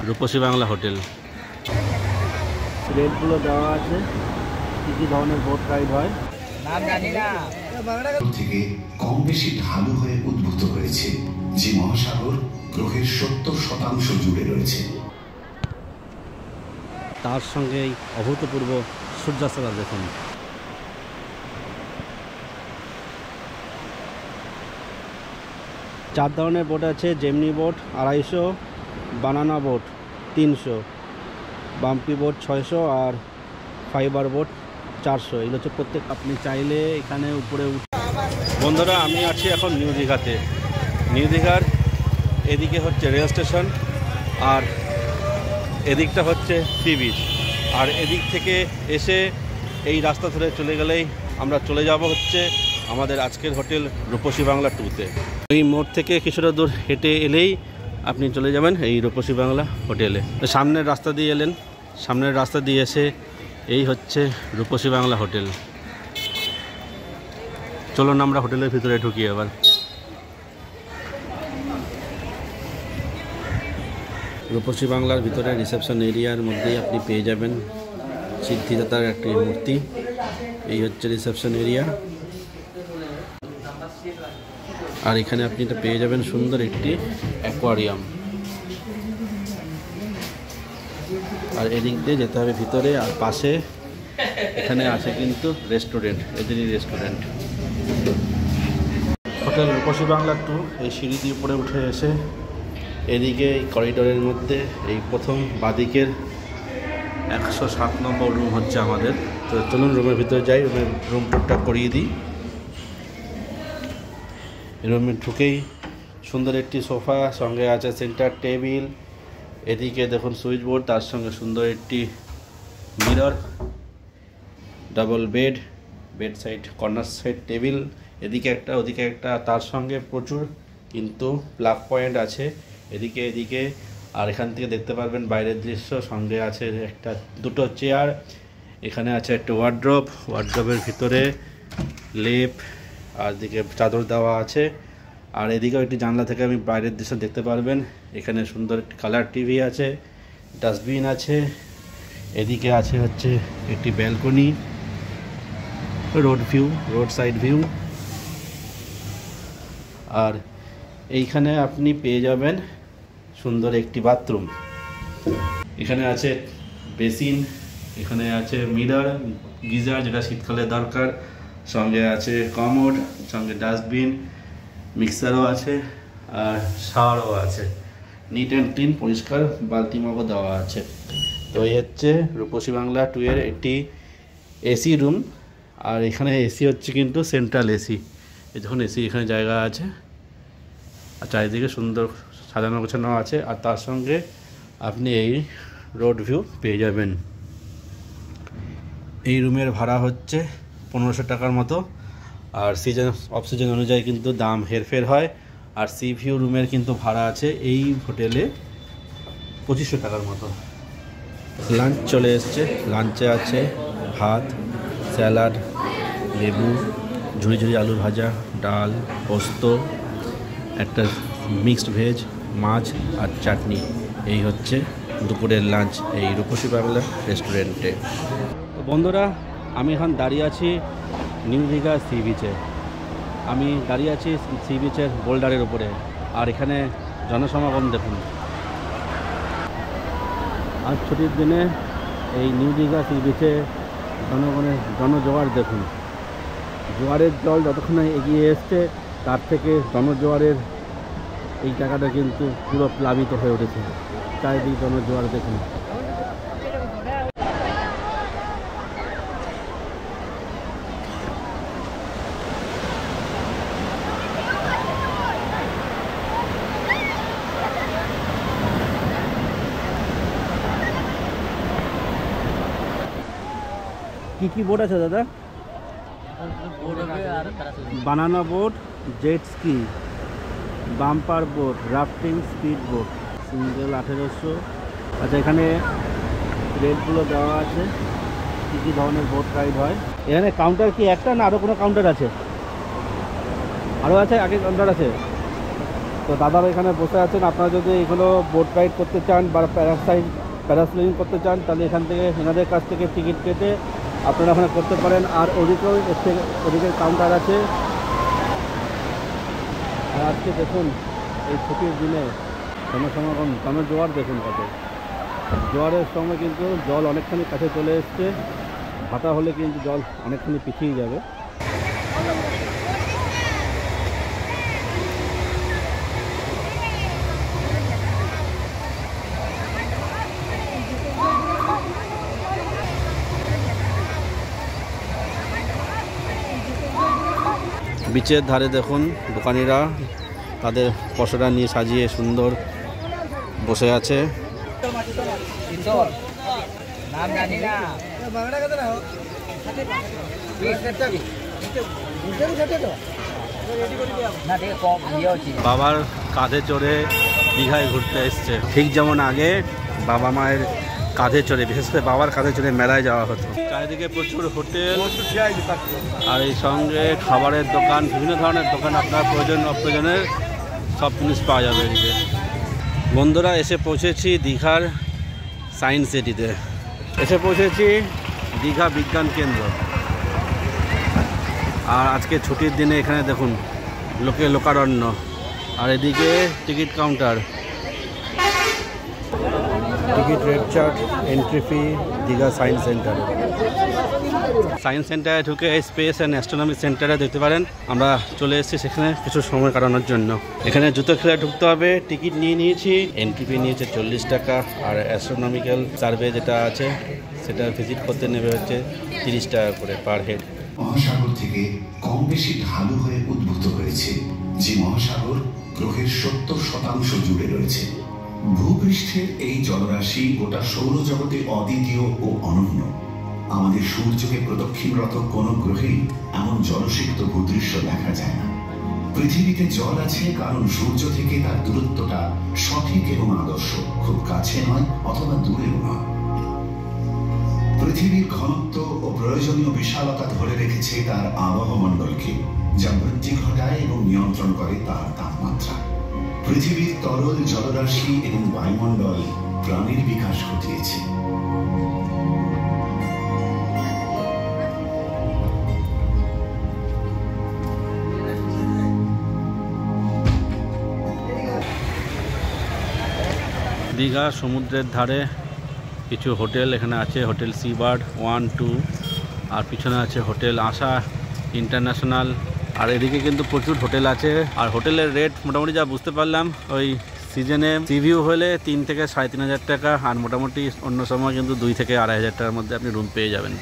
রূপসী Bangla hotel. রেটগুলো দেওয়া আছে, কী কী ধরনের বোট রাইড হয়। থেকে কম বেশি ঢালু হয়ে উদ্ভূত হয়েছে, যে মহাসাগর গ্রহের 70% জুড়ে রয়েছে। তার সঙ্গে এই অভূতপূর্ব সূর্যাস্তটা দেখুন। চার ধরনের বোট আছে, জেমনি বোট 250, বানানা বোট 300, বাম্পি বোট 600 আর ফাইবার বোট 400। এগুলো হচ্ছে প্রত্যেক। আপনি চাইলে এখানে উপরে বন্ধুরা, আমি আছি এখন নিউ দীঘাতে। নিউ দীঘার এদিকে হচ্ছে রেল স্টেশন, আর এদিকটা হচ্ছে সি বিচ। আর এদিক থেকে এসে এই রাস্তা ধরে চলে গেলেই আমরা চলে যাব হচ্ছে আমাদের আজকের হোটেল রূপসী বাংলা 2-তে। এই মোড় থেকে কিছুটা দূর হেঁটে এলেই আপনি চলে যাবেন এই রূপসী বাংলা হোটেলে। সামনের রাস্তা দিয়ে এলেন, সামনের রাস্তা দিয়ে এসে এই হচ্ছে রূপসী বাংলা হোটেল। চলুন আমরা হোটেলের ভিতরে ঢুকি এবার। রূপসী বাংলার ভিতরে রিসেপশন এরিয়ার মধ্যেই আপনি পেয়ে যাবেন সিদ্ধিদাতার একটি মূর্তি। এই হচ্ছে রিসেপশন এরিয়া, আর এখানে আপনি এটা পেয়ে যাবেন সুন্দর একটি অ্যাকোয়ারিয়াম। আর এদিক দিয়ে যেতে হবে ভিতরে, আর পাশে এখানে আছে কিন্তু রেস্টুরেন্ট, এদেরই রেস্টুরেন্ট। হোটেল রূপসী বাংলা 2 এই সিঁড়ি দিয়ে উপরে উঠে এসে এদিকে এই করিডোরের মধ্যে এই প্রথম বাদিকের 107 নম্বর রুম হচ্ছে আমাদের। তো চলুন রুমের ভিতরে যাই, রুম টুকটাক করিয়ে দিই। রুমে ঢুকেই সুন্দর একটি সোফা, সঙ্গে আছে সেন্টার টেবিল, এদিকে দেখুন সুইচ বোর্ড, তার সঙ্গে সুন্দর একটি mirror, double bed, bed side corner side table, এদিকে একটা ওদিকে একটা, তার সঙ্গে প্রচুর কিন্তু প্লাগ পয়েন্ট আছে এদিকে। আর এখান থেকে দেখতে পারবেন বাইরের দৃশ্য, সঙ্গে আছে দুটো চেয়ার, এখানে আছে একটা ওয়ার্ড্রবের ভিতরে লেপ, আর দিকে চাদর দেওয়া আছে। আর এদিকেও একটি জানলা থেকে আমি বাইরের দৃশ্য দেখতে পারবেন। এখানে সুন্দর একটি কালার টিভি আছে, ডাস্টবিন আছে, এদিকে আছে হচ্ছে একটি ব্যালকনি, রোড সাইড ভিউ। আর এইখানে আপনি পেয়ে যাবেন সুন্দর একটি বাথরুম। এখানে আছে বেসিন, এখানে আছে মিরর, গিজার যেটা শীতকালে দরকার, সঙ্গে আছে কমোড, সঙ্গে ডাস্টবিন, মিক্সারও আছে, আর শাওয়ারও আছে। নিট অ্যান্ড ক্লিন, পরিষ্কার বালতি মগও দেওয়া আছে। তো এই হচ্ছে রূপসী বাংলা 2 এর একটি এসি রুম। আর এখানে এসি হচ্ছে কিন্তু সেন্ট্রাল এসি, এই যখন এসি এখানে জায়গা আছে, আর চারিদিকে সুন্দর সাজানো গোছানো আছে। আর তার সঙ্গে আপনি এই রোড ভিউ পেয়ে যাবেন। এই রুমের ভাড়া হচ্ছে 1500 টাকার মতো। আর সিজন অফ সিজন অনুযায়ী কিন্তু দাম হেরফের হয়। আর সি ভিউ রুমের কিন্তু ভাড়া আছে এই হোটেলে 2500 টাকার মতো। লাঞ্চ চলে এসছে, লাঞ্চে আছে ভাত, স্যালাড, লেবু, ঝুড়ি আলু ভাজা, ডাল, পোস্ত, একটা মিক্সড ভেজ, মাছ আর চাটনি। এই হচ্ছে দুপুরের লাঞ্চ এই রূপসী বাংলা রেস্টুরেন্টে। তো বন্ধুরা, আমি এখন দাঁড়িয়ে আছি নিউ দীঘা সি বিচে। আমি দাঁড়িয়ে আছি সি বিচের বোল্ডারের উপরে। আর এখানে জনসমাগম দেখুন। আজ ছুটির দিনে এই নিউ দীঘা সি বিচে জনগণের জনজোয়ার দেখুন। জোয়ারের জল যতক্ষণ এগিয়ে এসছে, তার থেকে জনজোয়ারের এই জায়গাটা কিন্তু পুরো প্লাবিত হয়ে উঠেছে। চারিদিকে জনজোয়ার দেখুন। কি বোট আছে দাদা? Banana boat, jet ski, bumper boat, rafting, speed boat, single 1800। আচ্ছা, এখানে রেটগুলো দেওয়া আছে, কী কী ধরনের বোট রাইড হয়। এখানে কাউন্টার কি একটা না আরও কোনো কাউন্টার আছে? আরও আছে, আগে কাউন্টার আছে। তো তো দাদারা এখানে বসে আছেন। আপনারা যদি এগুলো বোট রাইড করতে চান বা প্যারাসেলিং করতে চান তাহলে এখান থেকে এনাদের কাছ থেকে টিকিট কেটে আপনারা ওখানে করতে পারেন। আর ওদিকেও ওদিকের কাউন্টার আছে। আর আজকে দেখুন এই ছুটির দিনে জনসমাগম, জোয়ার দেখুন কত। জোয়ারের সময় কিন্তু জল অনেকখানি কাছে চলে এসছে, ভাটা হলে কিন্তু জল অনেকখানি পিছিয়ে যাবে। বিচের ধারে দেখুন দোকানিরা তাদের পসরা নিয়ে সাজিয়ে সুন্দর বসে আছে। বাবার কাঁধে চড়ে দীঘায় ঘুরতে এসছে, ঠিক যেমন আগে বাবা মায়ের কাঁধে চড়ে, বিশেষ করে বাবার কাঁধে চড়ে মেলায় যাওয়া হতো। চারিদিকে প্রচুর হোটেল আর এই সঙ্গে খাবারের দোকান, বিভিন্ন ধরনের দোকান, আপনার প্রয়োজন অপ্রয়োজনের সব জিনিস পাওয়া যাবে এদিকে। বন্ধুরা এসে পৌঁছেছি দীঘার সায়েন্স সিটিতে, এসে পৌঁছেছি দীঘা বিজ্ঞান কেন্দ্র। আর আজকে ছুটির দিনে এখানে দেখুন লোকারণ্য, আর এদিকে ticket counter, ticket rate chart, entry fee, Digha science centre. Science সেন্টারে ঢুকে স্পেস অ্যান্ড অ্যাস্ট্রোনমি সেন্টারে দেখতে পারেন আমরা চলে এসেছি সেখানে কিছু সময় কাটানোর জন্য। এখানে জুতো খেলে ঢুকতে হবে, টিকিট নিয়ে নিয়েছি, এন্ট্রি ফি নিয়েছে 40 টাকা, আর অ্যাস্ট্রোনমিক্যাল সার্ভে যেটা আছে সেটা ভিজিট করতে নেবে হচ্ছে 30 টাকা করে পার হেড। মহাসাগর থেকে কম বেশি ঢালু হয়ে উদ্ভূত হয়েছে, যে মহাসাগর গ্রহের 70% জুড়ে রয়েছে। ভূপৃষ্ঠের এই জলরাশি গোটা সৌরজগতে অদ্বিতীয় ও অনন্য। আমাদের সূর্যকে প্রদক্ষিণরত কোন গ্রহেই এমন জলসিক্ত ভূদৃশ্য দেখা যায় না। পৃথিবীতে জল আছে কারণ সূর্য থেকে তার দূরত্বটা সঠিক এবং আদর্শ, খুব কাছে নয় অথবা দূরেও নয়। পৃথিবীর ঘনত্ব ও প্রয়োজনীয় বিশালতা ধরে রেখেছে তার আবহমণ্ডলকে, যা বৃদ্ধি ঘটায় এবং নিয়ন্ত্রণ করে তার তাপমাত্রা। পৃথিবীর তরল জলরাশি এবং বায়ুমণ্ডল প্রাণীর বিকাশ ঘটিয়েছে। দীঘা সমুদ্রের ধারে কিছু হোটেল এখানে আছে, হোটেল সিবার্ড 1, 2, আর পিছনে আছে হোটেল আশা ইন্টারন্যাশনাল। আর এদিকে কিন্তু প্রচুর হোটেল আছে, আর হোটেলের রেট মোটামুটি যা বুঝতে পারলাম ওই সিজনে সিভিউ হলে 3 থেকে 3,500 টাকা, আর মোটামুটি অন্য সময় কিন্তু 2 থেকে 2,500 টাকার মধ্যে আপনি রুম পেয়ে যাবেন।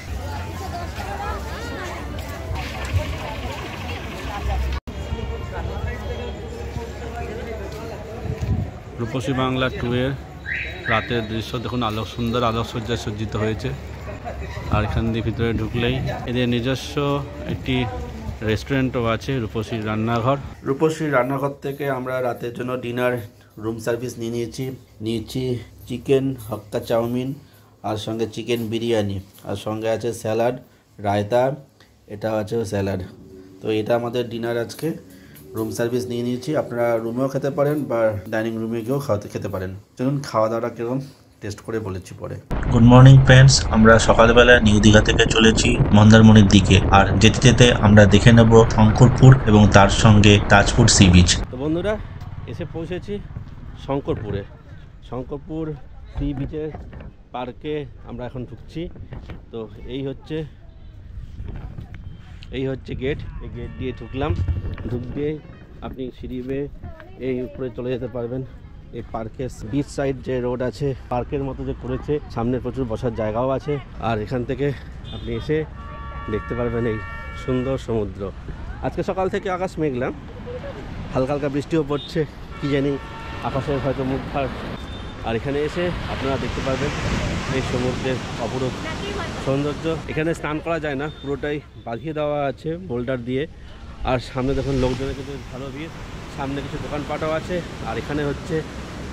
রূপসী বাংলা 2 এর রাতের দৃশ্য দেখুন, সুন্দর আলোকসজ্জায় সজ্জিত হয়েছে। আর এখান দিয়ে ভিতরে ঢুকলেই এদের নিজস্ব একটি রেস্টুরেন্টও আছে, রূপসীর রান্নাঘর। রূপসীর রান্নাঘর থেকে আমরা রাতের জন্য ডিনার রুম সার্ভিস নিয়েছি চিকেন হাক্কা চাউমিন, আর সঙ্গে চিকেন বিরিয়ানি, আর সঙ্গে আছে স্যালাড, রায়তা, এটা আছে স্যালাড। তো এটা আমাদের ডিনার আজকে রুম সার্ভিস নিয়েছি। আপনারা রুমেও খেতে পারেন বা ডাইনিং রুমে গিয়েও খেতে পারেন। চলুন খাওয়া দাওয়াটা কিরকম টেস্ট করে বলেছি পরে। গুড মর্নিং ফ্রেন্ডস, আমরা সকালবেলা নিউ দীঘা থেকে চলেছি মন্দারমণির দিকে। আর যেতে যেতে আমরা দেখে নেব শঙ্করপুর এবং তার সঙ্গে তাজপুর সি বিচ। তো বন্ধুরা এসে পৌঁছেছি শঙ্করপুর সি বিচের পার্কে আমরা এখন ঢুকছি। তো এই হচ্ছে গেট, এই গেট দিয়ে ঢুকবে আপনি সিঁড়ি বেয়ে এই উপরে চলে যেতে পারবেন। এই পার্কের বিচ সাইড যে রোড আছে, পার্কের মতো যে করেছে, সামনে প্রচুর বসার জায়গাও আছে। আর এখান থেকে আপনি এসে দেখতে পারবেন এই সুন্দর সমুদ্র। আজকে সকাল থেকে আকাশ মেঘলা, হালকা হালকা বৃষ্টিও পড়ছে, কি জানি আকাশের হয়তো মুখ ভার। আর এখানে এসে আপনারা দেখতে পারবেন এই সমুদ্রের অপরূপ সৌন্দর্য। এখানে স্নান করা যায় না, পুরোটাই বাঁধিয়ে দেওয়া আছে বোল্ডার দিয়ে। আর সামনে দেখুন লোকজনের কিন্তু ভালো ভিড়, সামনে কিছু দোকানপাটও আছে। আর এখানে হচ্ছে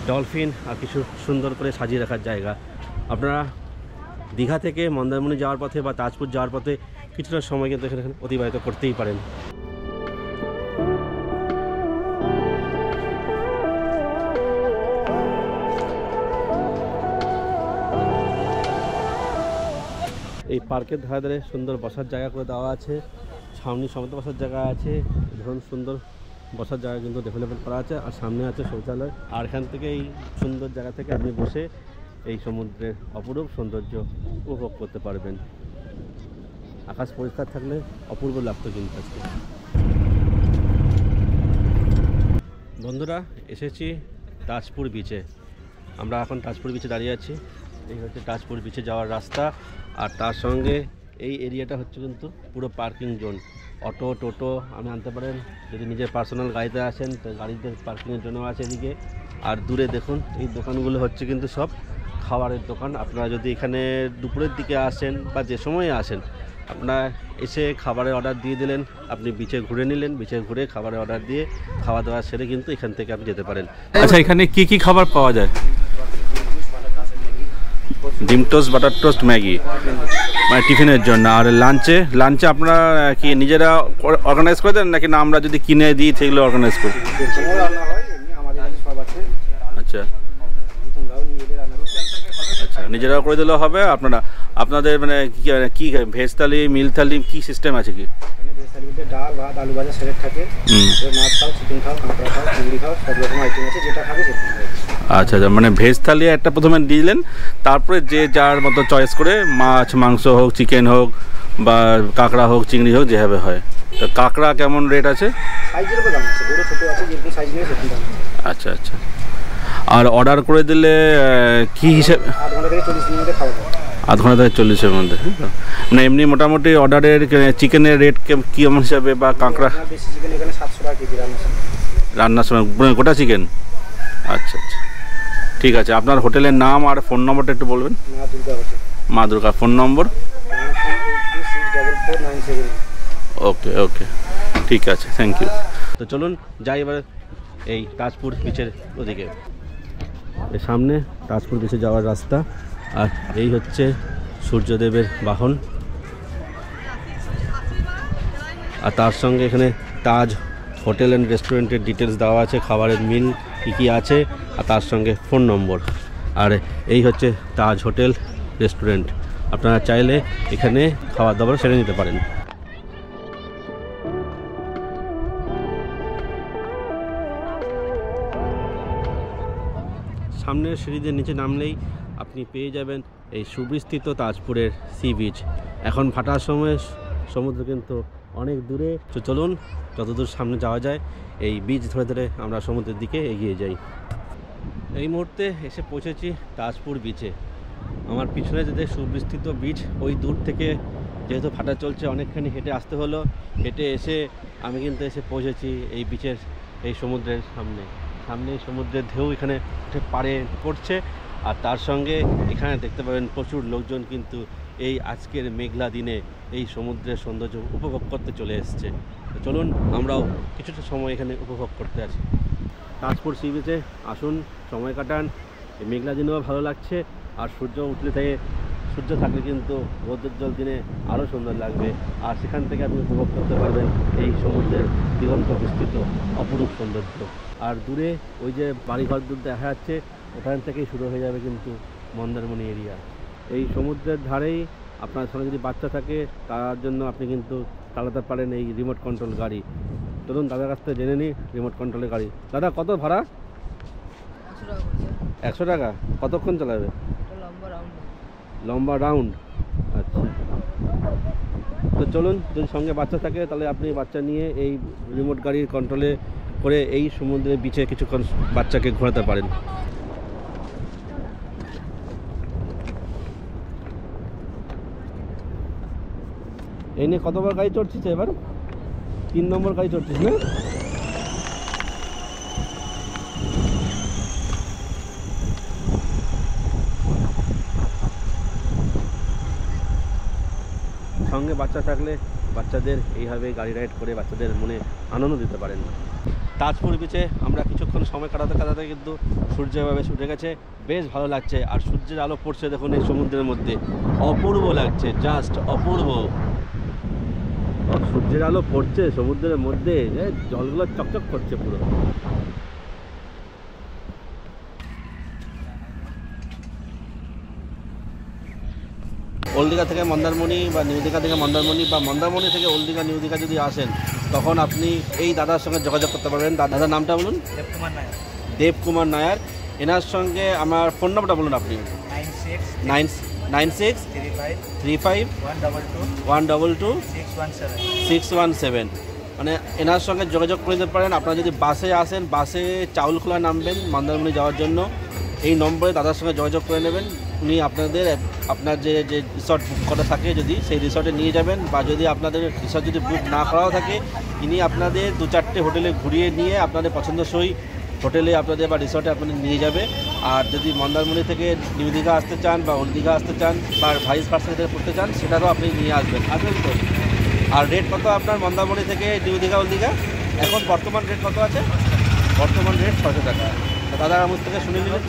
ডলফিন আর কিছু সুন্দর করে সাজিয়ে রাখার জায়গা। আপনারা দীঘা থেকে মন্দারমণি যাওয়ার পথে বা তাজপুর যাওয়ার পথে কিছুটা সময় কিন্তু এখানে অতিবাহিত করতেই পারেন। এই পার্কের ধারে ধারে সুন্দর বসার জায়গা করে দেওয়া আছে, ছাউনি সমেত বসার জায়গা আছে, ধরুন সুন্দর বসার জায়গা কিন্তু ডেভেলপমেন্ট করা আছে। আর সামনে আছে শৌচালয়। আর এখান থেকে এই সুন্দর জায়গা থেকে আপনি বসে এই সমুদ্রের অপরূপ সৌন্দর্য উপভোগ করতে পারবেন। আকাশ পরিষ্কার থাকলে অপূর্ব লাগতো কিন্তু আজকে। বন্ধুরা, এসেছি তাজপুর বিচে। আমরা এখন তাজপুর বিচে দাঁড়িয়ে আছি। এই হচ্ছে তাজপুর বিচে যাওয়ার রাস্তা। আর তার সঙ্গে এই এরিয়াটা হচ্ছে কিন্তু পুরো পার্কিং জোন। অটো টোটো আপনি আনতে পারেন, যদি নিজের পার্সোনাল গাড়িতে আসেন তো গাড়িতে পার্কিংয়ের জন্য আছে এদিকে। আর দূরে দেখুন এই দোকানগুলো হচ্ছে কিন্তু সব খাবারের দোকান। আপনারা যদি এখানে দুপুরের দিকে আসেন বা যে সময়ে আসেন, আপনার এসে খাবারের অর্ডার দিয়ে দিলেন, আপনি বিচে ঘুরে নিলেন, বিচে ঘুরে খাবারের অর্ডার দিয়ে খাওয়া দাওয়া সেরে কিন্তু এখান থেকে আপনি যেতে পারেন। আচ্ছা, এখানে কি কি খাবার পাওয়া যায়? ডিম টোস্ট, বাটার টোস্ট, ম্যাগি মানে টিফিনের জন্য। আর লাঞ্চে আপনারা কি নিজেরা অর্গানাইজ করে দেন নাকি না আমরা যদি কিনে দিই সেগুলো অর্গানাইজ করি? আচ্ছা আচ্ছা, নিজেরাও করে দিলেও হবে। আপনাদের মানে কি ভেজ থালি, মিল থালি কি সিস্টেম আছে কি? ডাল, ভাত, আলু ভাজা, স্যালাড থাকে, মাছ খাও, চিকেন খাও, কাঁকড়া খাও, চিংড়ি খাও, সব রকম আইটেম আছে, যেটা খাবে সেটা। আচ্ছা আচ্ছা, মানে ভেজ থালি একটা প্রথমে দিলেন, তারপরে যে যার মতো চয়েস করে মাছ মাংস হোক, চিকেন হোক বা কাঁকড়া হোক, চিংড়ি হোক, যেভাবে হয়। তো কাঁকড়া কেমন রেট আছে? সাইজের উপর দাম আছে, বড় ছোট আছে, যেরকম সাইজ নিয়ে সেরকম দাম আছে। আচ্ছা আচ্ছা। আর অর্ডার করে দিলে কি হিসেবে? আধ ঘন্টা থেকে 40 মিনিটের মধ্যে খাওয়া যায়। আধ ঘন্টা থেকে 40-এর মধ্যে। মানে এমনি মোটামুটি অর্ডারের চিকেনের রেট কীরকম হিসাবে বা কাঁকড়া? বেশি চিকেন এখানে 700 টাকা কেজি রান্নার সময় গোটা চিকেন? আচ্ছা আচ্ছা, ঠিক আছে। আপনার হোটেলের নাম আর ফোন নম্বরটা একটু বলবেন? মা দুর্গা হোটেল। মা দুর্গা, ফোন নম্বর? 9382644971। ওকে ওকে, ঠিক আছে, থ্যাংক ইউ। তো চলুন যাই এবার এই তাজপুর বিচের ওদিকে। এর সামনে তাজপুর বিচে যাওয়ার রাস্তা। আর এই হচ্ছে সূর্যদেবের বাহন। আর তার সঙ্গে এখানে তাজ হোটেল অ্যান্ড রেস্টুরেন্টের ডিটেলস দেওয়া আছে, খাবারের মিল কী কী আছে, আর তার সঙ্গে ফোন নম্বর। আর এই হচ্ছে তাজ হোটেল রেস্টুরেন্ট। আপনারা চাইলে এখানে খাবার দাবার সেরে নিতে পারেন। সামনের সিঁড়িদের নিচে নামলেই আপনি পেয়ে যাবেন এই সুবিস্তৃত তাজপুরের সি বিচ। এখন ভাটার সময় সমুদ্র কিন্তু অনেক দূরে। তো চলুন যতদূর সামনে যাওয়া যায় এই বিচ ধরে ধরে আমরা সমুদ্রের দিকে এগিয়ে যাই। এই মুহূর্তে এসে পৌঁছেছি তাজপুর বিচে। আমার পিছনে যে সুবিস্তৃত বিচ, ওই দূর থেকে যেহেতু ভাটা চলছে অনেকখানি হেঁটে আসতে হলো। হেঁটে এসে আমি কিন্তু এসে পৌঁছেছি এই বিচের এই সমুদ্রের সামনে। সমুদ্রের ঢেউ এখানে পাড়ে পড়ছে। আর তার সঙ্গে এখানে দেখতে পাবেন প্রচুর লোকজন কিন্তু এই আজকের মেঘলা দিনে এই সমুদ্রের সৌন্দর্য উপভোগ করতে চলে এসছে। তো চলুন আমরাও কিছুটা সময় এখানে উপভোগ করতে আছি। তাজপুর সি বিচে আসুন, সময় কাটান। এই মেঘলা দিনেও ভালো লাগছে। আর সূর্য থাকলে কিন্তু রৌদ্রোজ্জ্বল দিনে আরও সুন্দর লাগবে। আর সেখান থেকে আপনি উপভোগ করতে পারবেন এই সমুদ্রের দিগন্ত বিস্তৃত অপরূপ সৌন্দর্য। আর দূরে ওই যে বাড়িঘর দূর দেখা যাচ্ছে, ওখান থেকেই শুরু হয়ে যাবে কিন্তু মন্দারমণি এরিয়া। এই সমুদ্রের ধারেই আপনার সঙ্গে যদি বাচ্চা থাকে তার জন্য আপনি কিন্তু চালাতে পারেন এই রিমোট কন্ট্রোল গাড়ি। চলুন দাদার কাছ থেকে জেনে নিই রিমোট কন্ট্রোলের গাড়ি। দাদা, কত ভাড়া? 100 টাকা। কতক্ষণ চালাবে? লম্বা রাউন্ড। আচ্ছা, তো চলুন, যদি সঙ্গে বাচ্চা থাকে তাহলে আপনি বাচ্চা নিয়ে এই রিমোট গাড়ির কন্ট্রোলে করে এই সমুদ্রের বিচে কিছুক্ষণ বাচ্চাকে ঘোরাতে পারেন। এই নিয়ে কতবার গাড়ি চড়ছিস এবার? 3 নম্বর গাড়ি চড়ছিস না? সঙ্গে বাচ্চা থাকলে বাচ্চাদের এইভাবে গাড়ি রাইড করে বাচ্চাদের মনে আনন্দ দিতে পারেন। তাজপুর বিচে আমরা কিছুক্ষণ সময় কাটাতে কিন্তু সূর্য এভাবে উঠে গেছে, বেশ ভালো লাগছে। আর সূর্যের আলো পড়ছে দেখুন এই সমুদ্রের মধ্যে, অপূর্ব লাগছে, জাস্ট অপূর্ব। সূর্যের আলো পড়ছে সমুদ্রের মধ্যে, জলগুলো চকচক করছে পুরো। ওল্ড দীঘা থেকে মন্দারমণি বা নিউ দীঘা থেকে মন্দারমণি বা মন্দারমণি থেকে ওল্ড দীঘা নিউ দীঘা যদি আসেন, তখন আপনি এই দাদার সঙ্গে যোগাযোগ করতে পারবেন। দাদার নামটা বলুন। দেবকুমার নায়ার। এনার সঙ্গে আমার ফোন নাম্বারটা বলুন আপনি। 9635 মানে এনার সঙ্গে যোগাযোগ করে দিতে পারেন। আপনারা যদি বাসে আসেন, বাসে চাউলখোলা নামবেন মন্দারমণি যাওয়ার জন্য, এই নম্বরে দাদার সঙ্গে যোগাযোগ করে নেবেন। উনি আপনার যে রিসর্ট বুক করা থাকে যদি সেই রিসর্টে নিয়ে যাবেন, বা যদি আপনাদের রিসর্ট যদি বুক না করাও থাকে, ইনি আপনাদের 2-4টে হোটেলে ঘুরিয়ে নিয়ে আপনাদের পছন্দসই হোটেলে আপনাদের বা রিসর্টে আপনাদের নিয়ে যাবে। আর যদি মন্দারমণি থেকে নিউ দীঘা আসতে চান বা ওল্ড দীঘা আসতে চান বা ভাইস ভার্সা থেকে করতে চান, সেটারও আপনি নিয়ে আসবেন তো। আর রেট কত আপনার মন্দারমণি থেকে নিউ দীঘা ওল্ড দীঘা? এখন বর্তমান রেট কত আছে? বর্তমান রেট 600 টাকা। দাদার আমার থেকে শুনে নিলেন,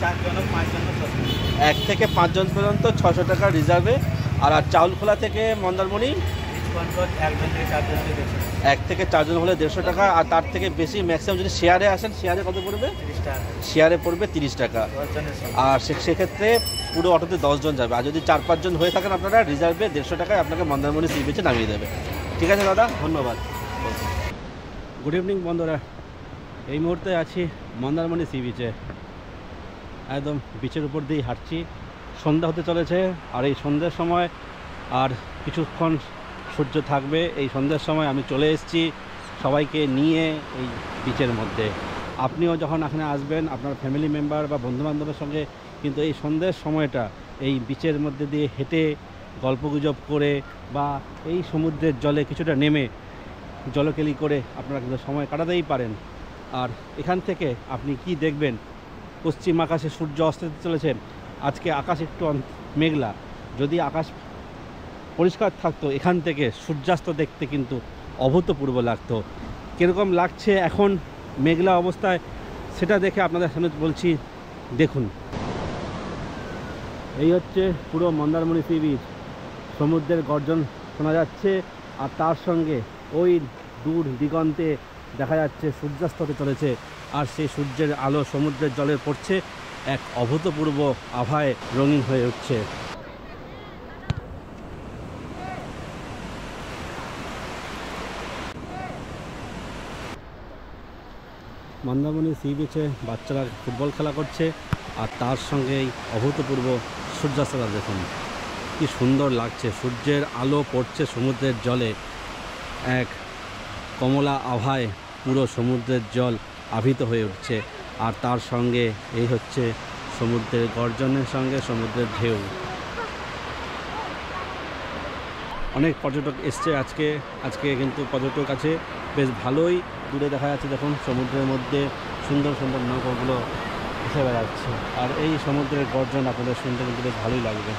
1 থেকে 5 জন পর্যন্ত 600 টাকা রিজার্ভে। আর চাউলখোলা থেকে মন্দারমণি 1 থেকে 4 জন হলে 150 টাকা। আর তার থেকে বেশি ম্যাক্সিমাম যদি শেয়ারে আসেন, শেয়ারে কত পড়বে? শেয়ারে পড়বে 30 টাকা। আর সেক্ষেত্রে পুরো অটোতে 10 জন যাবে। আর যদি 4-5 জন হয়ে থাকেন আপনারা, রিজার্ভে 150 টাকায় আপনাকে মন্দারমণি সি বিচে নামিয়ে দেবে। ঠিক আছে দাদা, ধন্যবাদ। গুড ইভিনিং বন্ধুরা, এই মুহূর্তে আছি মন্দারমণি সি বিচে। একদম বিচের উপর দিয়েই হাঁটছি। সন্ধ্যা হতে চলেছে, আর এই সন্ধ্যের সময় আর কিছুক্ষণ সূর্য থাকবে। এই সন্ধ্যের সময় আমি চলে এসেছি সবাইকে নিয়ে এই বিচের মধ্যে। আপনিও যখন এখানে আসবেন আপনার ফ্যামিলি মেম্বার বা বন্ধুবান্ধবের সঙ্গে, কিন্তু এই সন্ধ্যের সময়টা এই বিচের মধ্যে দিয়ে হেঁটে গল্পগুজব করে বা এই সমুদ্রের জলে কিছুটা নেমে জলকেলি করে আপনারা কিন্তু সময় কাটাতেই পারেন। আর এখান থেকে আপনি কি দেখবেন, পশ্চিম আকাশে সূর্য অস্ত চলেছে। আজকে আকাশ একটু মেঘলা, যদি আকাশ পরিষ্কার থাকতো এখান থেকে সূর্যাস্ত দেখতে কিন্তু অভূতপূর্ব লাগতো। কীরকম লাগছে এখন মেঘলা অবস্থায়, সেটা দেখে আপনাদের সামনে বলছি, দেখুন। এই হচ্ছে পুরো মন্দারমণি সি বিচ। সমুদ্রের গর্জন শোনা যাচ্ছে, আর তার সঙ্গে ওই দূর দিগন্তে দেখা যাচ্ছে সূর্যাস্ত হতে চলেছে। আর সেই সূর্যের আলো সমুদ্রের জলে পড়ছে, এক অভূতপূর্ব আভায় রঙিন হয়ে উঠছে। মন্দারমণি সি বিচে বাচ্চারা ফুটবল খেলা করছে, আর তার সঙ্গেই অভূতপূর্ব সূর্যাস্তটা দেখুন, কি সুন্দর লাগছে। সূর্যের আলো পড়ছে সমুদ্রের জলে, এক কমলা আভায় পুরো সমুদ্রের জল আভিত হয়ে উঠছে। আর তার সঙ্গে এই হচ্ছে সমুদ্রের গর্জনের সঙ্গে সমুদ্রের ঢেউ। অনেক পর্যটক এসছে আজকে কিন্তু পর্যটক আছে বেশ ভালোই। দূরে দেখা যাচ্ছে দেখুন সমুদ্রের মধ্যে সুন্দর সুন্দর নৌকাগুলো ভেসে বেড়াচ্ছে। আর এই সমুদ্রের গর্জন আপনাদের শুনতে কিন্তু বেশ ভালোই লাগবে।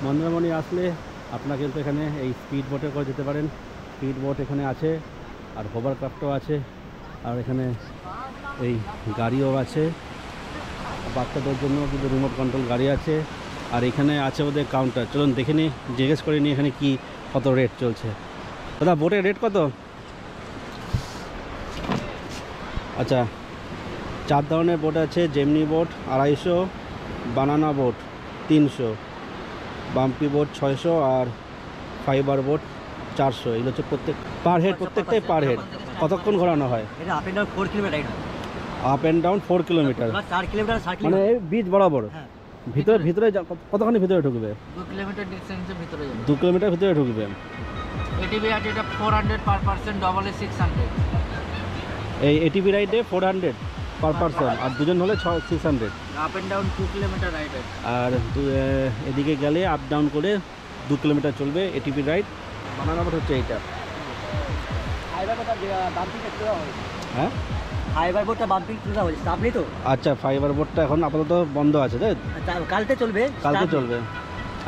মন্দারমণি আসলে আপনারা কিন্তু এখানে এই স্পিড বোটে করে যেতে পারেন। স্পিড বোট এখানে আছে, আর হোভারক্রাফটও আছে, আর এখানে এই গাড়িও আছে। বাচ্চাদের জন্য কিন্তু রিমোট কন্ট্রোল গাড়ি আছে। আর এখানে আছে ওদের কাউন্টার। চলুন দেখে নিই, জিজ্ঞেস করে নিই এখানে কি কত রেট চলছে। দাদা বোটের রেট কত? আচ্ছা, 4 ধরনের বোট আছে। জেমনি বোট 250, বানানা বোট 300, বাম্পি বোট 600, আর ফাইবার বোট 400। এগুলো হচ্ছে প্রত্যেক পার হেড, প্রত্যেকটাই পার হেড। কতক্ষণ ঘোরানো হয়? এটা up and down 4 kilometre ride হয়। Up and down 4 kilometre, 4 kilometre 60 মানে কিলোমিটার এই বিচ বরাবর। হ্যাঁ, ভিতরে কতখানি ভিতরে ঢুকবে? 2 কিলোমিটার ডিসটেন্সের ভিতরে যাবে। 2 কিলোমিটার ভিতরে ঢুকবে। এটিভি আছে, এটা 400 পার পারসন, ডবল এ 600। এই এটিভি রাইডে 400, পার পারসন, আর দুজন হলে 600। Up and down 2 kilometre ride আছে। আর এদিকে গেলে আপ ডাউন করে 2 কিলোমিটার চলবে এটিপি রাইড। বানানো হচ্ছে এইটা। ফাইবার বোটটা বাম্পিং করতে হবে। হ্যাঁ, ফাইবার বোটটা বাম্পিং করতে হবে, স্টাফ নেই তো। আচ্ছা, ফাইবার বোটটা এখন আপাতত বন্ধ আছে, তাই? কালকে চলবে। কালকে চলবে,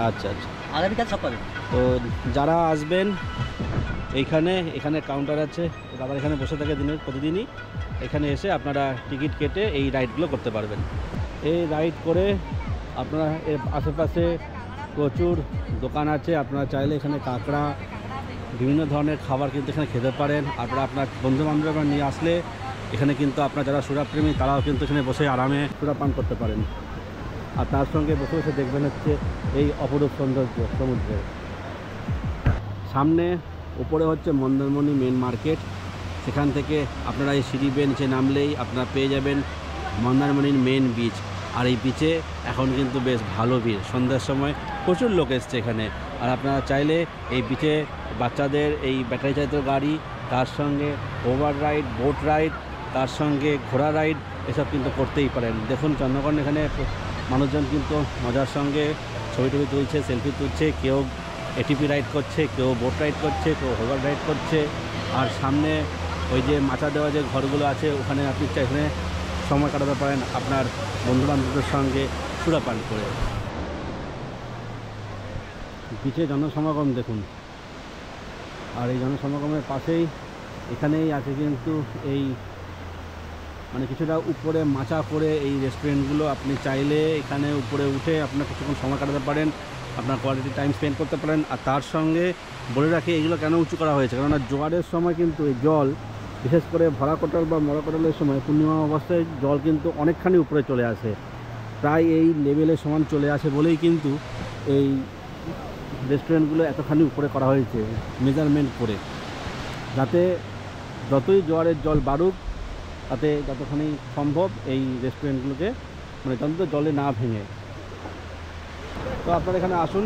আচ্ছা আচ্ছা। আগামীকাল সকালে। তো যারা আসবেন এখানে কাউন্টার আছে, দাদা এখানে বসে থাকে প্রতিদিনই। এখানে এসে আপনারা টিকিট কেটে এই রাইডগুলো করতে পারবেন। এই রাইড করে আপনারা এর আশেপাশে প্রচুর দোকান আছে, আপনারা চাইলে এখানে কাঁকড়া বিভিন্ন ধরনের খাবার কিন্তু এখানে খেতে পারেন। আপনারা আপনার বন্ধুবান্ধবরা নিয়ে আসলে এখানে কিন্তু আপনার যারা সুরাপ্রেমী তারাও কিন্তু এখানে বসে আরামে সুরা পান করতে পারেন। আর তার সঙ্গে বসে বসে দেখবেন হচ্ছে এই অপরূপ সৌন্দর্য সমুদ্রের। সামনে উপরে হচ্ছে মন্দারমণি মেন মার্কেট, সেখান থেকে আপনারা এই সিঁড়ি বেয়ে নিচে নামলেই আপনারা পেয়ে যাবেন মন্দারমণির মেন বিচ। আর এই বিচে এখন কিন্তু বেশ ভালো ভিড়, সন্ধ্যার সময় প্রচুর লোক এসছে এখানে। আর আপনারা চাইলে এই বিচে বাচ্চাদের এই ব্যাটারি চালিত গাড়ি, তার সঙ্গে ওভার রাইড, বোট রাইড, তার সঙ্গে ঘোড়া রাইড এসব কিন্তু করতেই পারেন। দেখুন চন্দ্রকোণ এখানে মানুষজন কিন্তু মজার সঙ্গে ছবি টবি তুলছে, সেলফি তুলছে, কেউ এটিপি রাইড করছে, কেউ বোট রাইড করছে, কেউ ওভার রাইড করছে। আর সামনে ওই যে মাচা দেওয়া যে ঘরগুলো আছে ওখানে আপনি এখানে সময় কাটাতে পারেন আপনার বন্ধুবান্ধবদের সঙ্গে সুরাপান করে। বিচে জনসমাগম দেখুন। আর এই জনসমাগমের পাশেই এখানেই আছে কিন্তু এই মানে কিছুটা উপরে মাচা করে এই রেস্টুরেন্টগুলো। আপনি চাইলে এখানে উপরে উঠে আপনার কিছুক্ষণ সময় কাটাতে পারেন, আপনার কোয়ালিটি টাইম স্পেন্ড করতে পারেন। আর তার সঙ্গে বলে রাখি এগুলো কেন উঁচু করা হয়েছে, কেননা জোয়ারের সময় কিন্তু এই জল, বিশেষ করে ভরা কোটাল বা মরা কোটালের সময় পূর্ণিমা অবস্থায় জল কিন্তু অনেকখানি উপরে চলে আসে, প্রায় এই লেভেলের সমান চলে আসে বলেই কিন্তু এই রেস্টুরেন্টগুলো এতখানি উপরে করা হয়েছে মেজারমেন্ট করে, যাতে যতই জোয়ারের জল বাড়ুক তাতে যতখানি সম্ভব এই রেস্টুরেন্টগুলোকে মানে যত জলে না ভেঙে। তো আপনারা এখানে আসুন,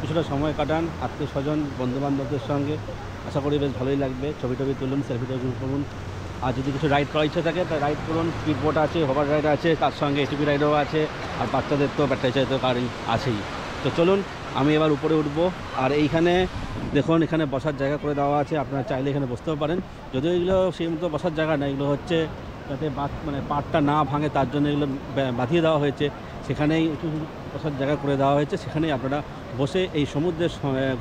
কিছুটা সময় কাটান আত্মীয় স্বজন বন্ধুবান্ধবদের সঙ্গে, আশা করি বেশ ভালোই লাগবে। ছবি টবি তুলুন, সেলফি টবি করুন। আর যদি কিছু রাইড করার ইচ্ছা থাকে তা রাইড করুন। স্পিড বোট আছে, হোভার রাইড আছে, তার সঙ্গে এটিপি রাইডও আছে, আর বাচ্চাদের তো ব্যাটারি চালিত গাড়ি আছেই। তো চলুন আমি এবার উপরে উঠবো। আর এইখানে দেখুন এখানে বসার জায়গা করে দেওয়া আছে, আপনারা চাইলে এখানে বসতেও পারেন। যদিও এগুলো সেই মতো বসার জায়গা না, এগুলো হচ্ছে যাতে মানে পাড়টা না ভাঙে তার জন্য এগুলো বাঁধিয়ে দেওয়া হয়েছে। সেখানেই একটু বসার জায়গা করে দেওয়া হয়েছে, সেখানেই আপনারা বসে এই সমুদ্রের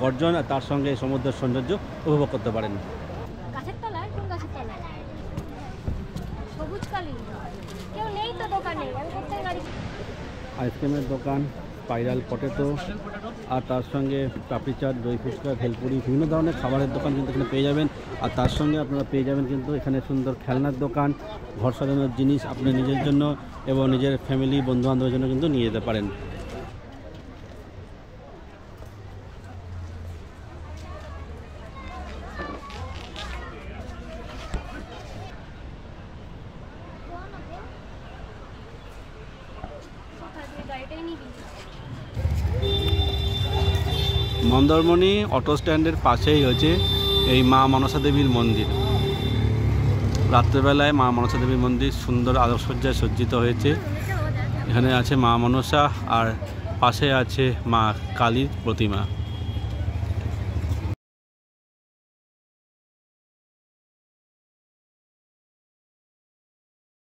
গর্জন আর তার সঙ্গে সমুদ্রের সৌন্দর্য উপভোগ করতে পারেন। গাছের তলায়? কোন গাছের তলায়? সবুজ কালি কেউ নেই তো দোকানে। আমি কোথায় গাড়ি? আইসক্রিমের দোকান, স্পাইরাল পটেটো, আর তার সঙ্গে পাপড়ি চাট, দই ফুচকা, ভেলপুরি, বিভিন্ন ধরনের খাবারের দোকান কিন্তু এখানে পেয়ে যাবেন। আর তার সঙ্গে আপনারা পেয়ে যাবেন কিন্তু এখানে সুন্দর খেলনার দোকান, ঘর সাজানোর জিনিস আপনি নিজের জন্য এবং নিজের ফ্যামিলি বন্ধুবান্ধবের জন্য কিন্তু নিয়ে যেতে পারেন। মন্দারমণি অটো স্ট্যান্ডের পাশেই হচ্ছে এই মা মনসা দেবীর মন্দির। রাত্রেবেলায় মা মনসা দেবীর মন্দির সুন্দর আলোকসজ্জায় সজ্জিত হয়েছে। এখানে আছে মা মনসা আর পাশে আছে মা কালীর প্রতিমা।